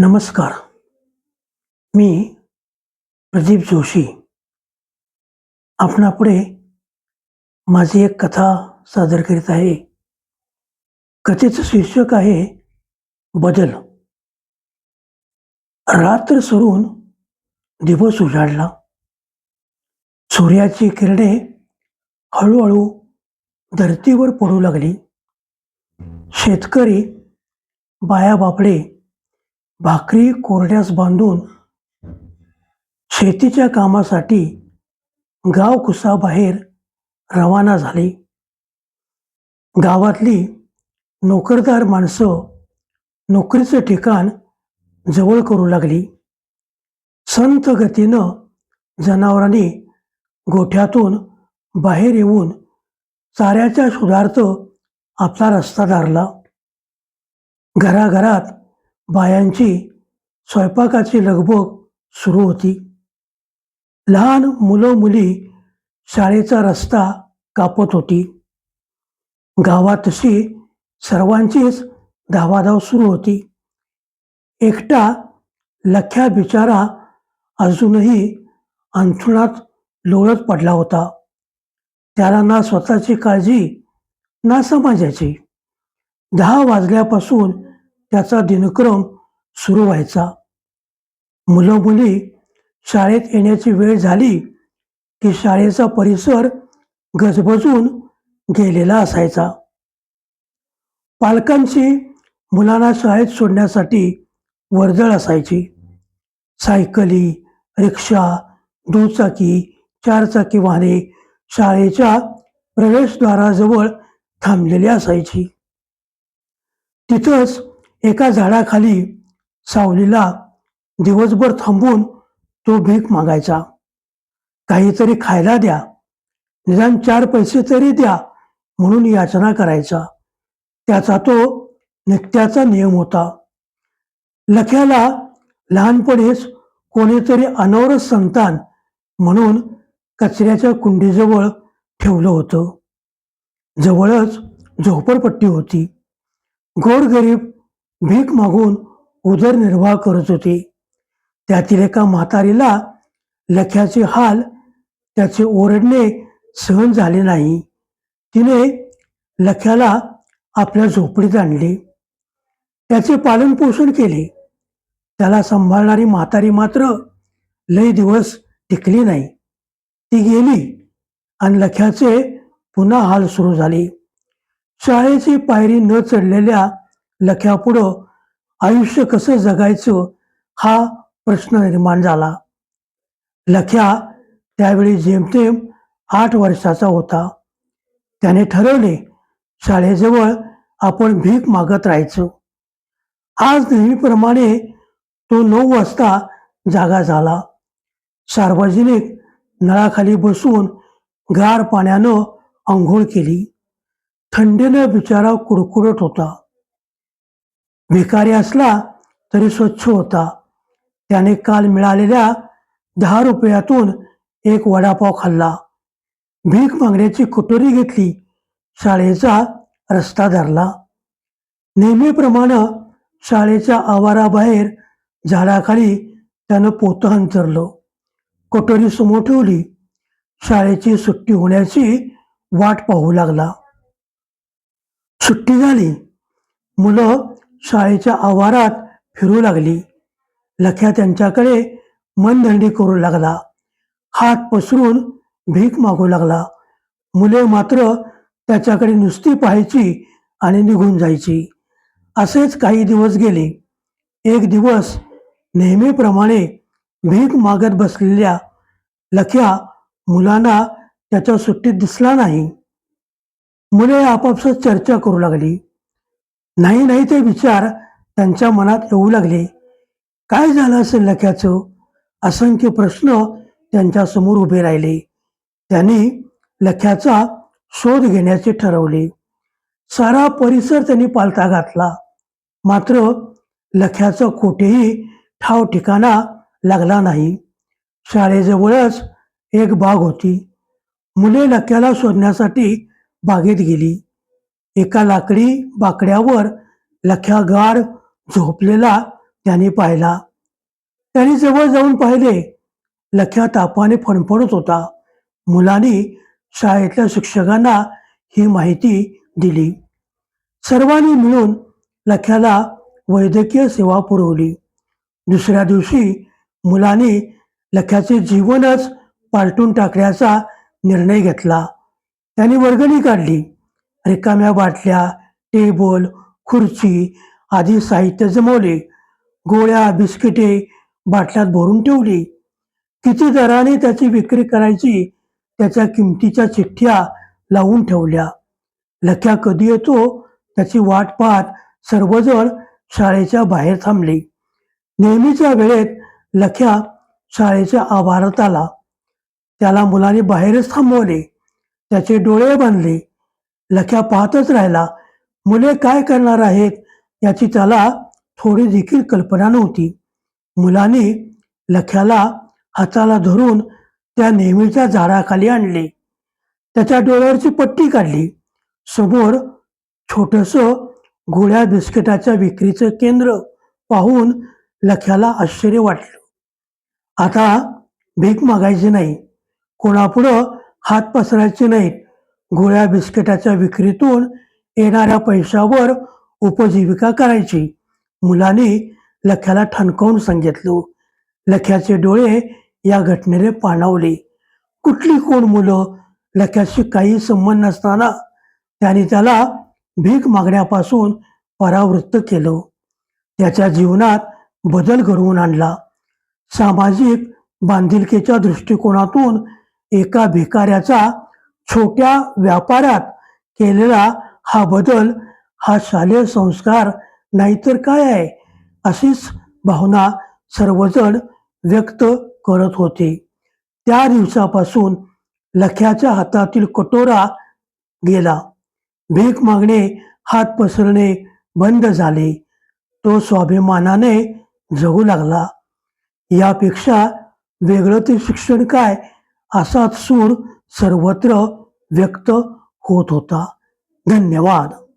नमस्कार. मी प्रदीप जोशी. आपणापुढे माझी एक कथा सादर करीत आहे. कथेचं शीर्षक आहे बदल. रात्र सरून दिवस उजाडला. सूर्याची किरणे हळूहळू धरतीवर पडू लागली. शेतकरी, बाया-बापडे भाकरी कोरड्यास बांधून शेतीच्या कामासाठी गावकुसाबाहेर रवाना झाली. गावातली नोकरदार माणसं नोकरीचं ठिकाण जवळ करू लागली. संथ गतीनं जनावरांनी गोठ्यातून बाहेर येऊन चाऱ्याच्या शोधार्थ आपला रस्ता धरला. घराघरात बायांची स्वयंपाकाची लगबग सुरू होती. लहान मुलं मुली शाळेचा रस्ता कापत होती. गावात तशी सर्वांचीच धावाधाव सुरू होती. एकटा लख्या बिचारा अजूनही अंथरुणात लोळत पडला होता. त्याला ना स्वतःची काळजी ना समाजाची. 10 वाजल्यापासून त्याचा दिनक्रम सुरू व्हायचा. मुलं मुली शाळेत येण्याची वेळ झाली की शाळेचा परिसर गजबजून गेलेला असायचा. पालकांची मुलांना शाळेत सोडण्यासाठी वर्दळ असायची. सायकली, रिक्षा, दुचाकी, 4 चाकी वाहने शाळेच्या प्रवेशद्वाराजवळ थांबलेली असायची. तिथंच एका झाडाखाली सावलीला दिवसभर थांबून तो भीक मागायचा. काहीतरी खायला द्या, निदान 4 पैसे तरी द्या म्हणून याचना करायचा. त्याचा तो नित्याचा नियम होता. लख्याला लहानपणीच कोणीतरी अनवरत संतान म्हणून कचऱ्याच्या कुंडीजवळ ठेवलं होतं. जवळच झोपडपट्टी होती. गोरगरीब भीक मागून उदरनिर्वाह करत होते. त्यातील एका म्हातारीला लख्याचे हाल, त्याचे ओरडणे सहन झाले नाही. तिने लख्याला आपल्या झोपडीत आणले. त्याचे पालनपोषण केले. त्याला सांभाळणारी म्हातारी मात्र लई दिवस टिकली नाही. ती गेली आणि लख्याचे पुन्हा हाल सुरू झाले. शाळेची पायरी न चढलेल्या लख्यापुढं आयुष्य कसं जगायचं हा प्रश्न निर्माण झाला. लख्या त्यावेळी जेमतेम 8 वर्षाचा होता. त्याने ठरवले, शाळेजवळ आपण भीक मागत राहायचं. आज नेहमीप्रमाणे तो 9 वाजता जागा झाला. सार्वजनिक नळाखाली बसून गार पाण्यानं आंघोळ केली. थंडीनं बिचारा कुडकुडत होता. भिकारी असला तरी स्वच्छ होता. त्याने काल मिळालेल्या 10 रुपयातून एक वडापाव खाल्ला. भीक मागण्याची कटोरी घेतली. शाळेचा रस्ता धरला. नेहमीप्रमाणे शाळेच्या आवाराबाहेर झाडाखाली त्यानं पोतं अंतरलं. कटोरी समोर ठेवली. शाळेची सुट्टी होण्याची वाट पाहू लागला. सुट्टी झाली. मुलं शाळेच्या आवारात फिरू लागली. लख्या त्यांच्याकडे मनधरणी करू लागला. हात पसरून भीक मागू लागला. मुले मात्र त्याच्याकडे नुसती पाहायची आणि निघून जायची. असेच काही दिवस गेले. एक दिवस नेहमीप्रमाणे भीक मागत बसलेल्या लख्या मुलांना त्याच्या सुट्टीत दिसला नाही. मुले आपापसात चर्चा करू लागली. नाही ते विचार त्यांच्या मनात येऊ लागले. काय झालं असेल लख्याचं? असंख्य प्रश्न त्यांच्यासमोर उभे राहिले. त्यांनी लख्याचा शोध घेण्याचे ठरवले. सारा परिसर त्यांनी पालथा घातला. मात्र लख्याचा कोठेही ठाव ठिकाणा लागला नाही. शाळेजवळच एक बाग होती. मुले लख्याला शोधण्यासाठी बागेत गेली. एका लाकडी बाकड्यावर लख्या गाढ झोपलेला त्यांनी पाहिला. त्यांनी जवळ जाऊन पाहिले. लख्या तापाने फणफणत होता. मुलांनी शाळेतल्या शिक्षकांना ही माहिती दिली. सर्वांनी मिळून लख्याला वैद्यकीय सेवा पुरवली. दुसऱ्या दिवशी मुलांनी लख्याचे जीवनच पालटून टाकण्याचा निर्णय घेतला. त्यांनी वर्गणी काढली. रिकाम्या बाटल्या, टेबल, खुर्ची आदी साहित्य जमवले. गोळ्या, बिस्किटे बाटल्यात भरून ठेवली. किती दराने त्याची विक्री करायची त्याच्या किमतीच्या चिठ्ठ्या लावून ठेवल्या. लख्या कधी येतो त्याची वाट पाहत सर्वजण शाळेच्या बाहेर थांबले. नेहमीच्या वेळेत लख्या शाळेच्या आवारात आला. त्याला मुलांनी बाहेरच थांबवले. त्याचे डोळे बांधले. लख्या पाहतच राहिला. मुले काय करणार आहेत याची त्याला थोडी देखील कल्पना नव्हती. मुलांनी लख्याला हाताला धरून त्या नेहमीच्या झाडाखाली आणले. त्याच्या डोळ्यावरची पट्टी काढली. समोर छोटंसं गोळ्या बिस्किटाच्या विक्रीचं केंद्र पाहून लख्याला आश्चर्य वाटलं. आता भीक मागायची नाही, कोणापुढं हात पसरायचे नाहीत. गोळ्या बिस्किटाच्या विक्रीतून येणाऱ्या पैशावर उपजीविका करायची. मुलांनी लख्याला ठणकावून सांगितलं. लख्याचे डोळे या घटनेने पाणावले. कुठली कोण मुलं, लख्याशी काही संबंध नसताना त्यांनी त्याला भीक मागण्यापासून परावृत्त केलं. त्याच्या जीवनात बदल घडवून आणला. सामाजिक बांधिलकीच्या दृष्टिकोनातून एका भिकाऱ्याचा छोट्या व्यापारात केलेला हा बदल हा शालेय संस्कार नाहीतर काय आहे, अशीच भावना सर्वजण व्यक्त करत होते. त्या दिवसापासून लख्याच्या हातातील कटोरा गेला. भीक मागणे, हात पसरणे बंद झाले. तो स्वाभिमानाने जगू लागला. यापेक्षा वेगळं ते शिक्षण काय, असाच सूर सर्वत्र व्यक्त होत होता. धन्यवाद.